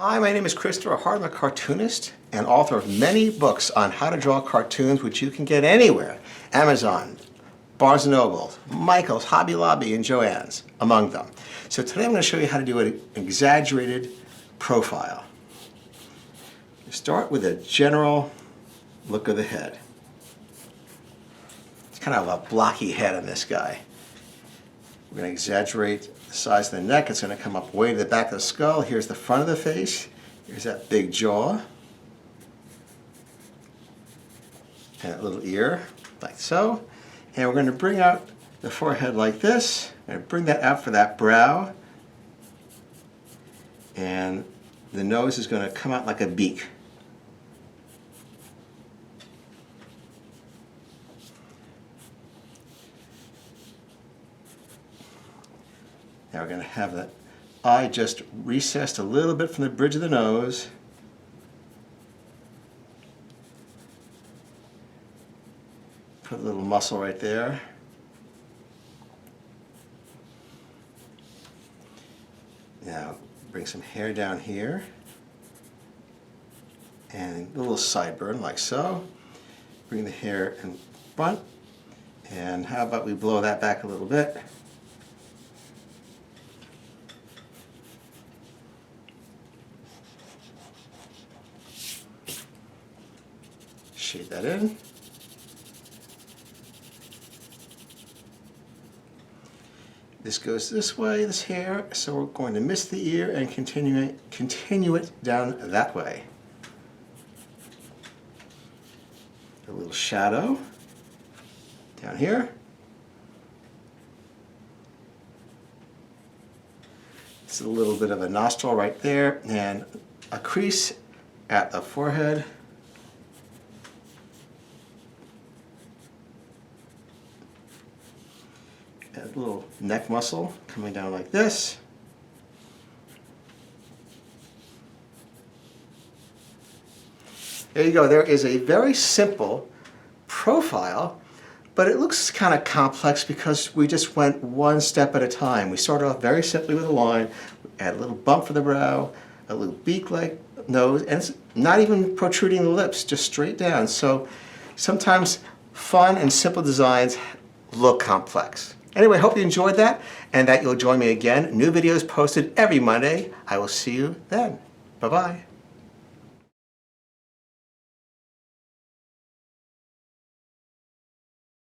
Hi, my name is Christopher Hart. I'm a cartoonist and author of many books on how to draw cartoons, which you can get anywhere. Amazon, Barnes & Noble, Michael's, Hobby Lobby, and Joann's, among them. So today I'm going to show you how to do an exaggerated profile. You start with a general look of the head. It's kind of a blocky head on this guy. We're going to exaggerate the size of the neck. It's going to come up way to the back of the skull. Here's the front of the face. Here's that big jaw. And that little ear, like so. And we're going to bring out the forehead like this. We're going to bring that out for that brow. And the nose is going to come out like a beak. Now we're going to have the eye just recessed a little bit from the bridge of the nose. Put a little muscle right there. Now bring some hair down here. And a little sideburn like so. Bring the hair in front. And how about we blow that back a little bit. Shade that in. This goes this way, this hair, so we're going to miss the ear and continue it down that way. A little shadow down here. It's a little bit of a nostril right there and a crease at the forehead. A little neck muscle coming down like this. There you go. There is a very simple profile, but it looks kind of complex because we just went one step at a time. We started off very simply with a line, add a little bump for the brow, a little beak-like nose, and it's not even protruding the lips, just straight down. So sometimes fun and simple designs look complex. Anyway, hope you enjoyed that and that you'll join me again. New videos posted every Monday. I will see you then. Bye-bye.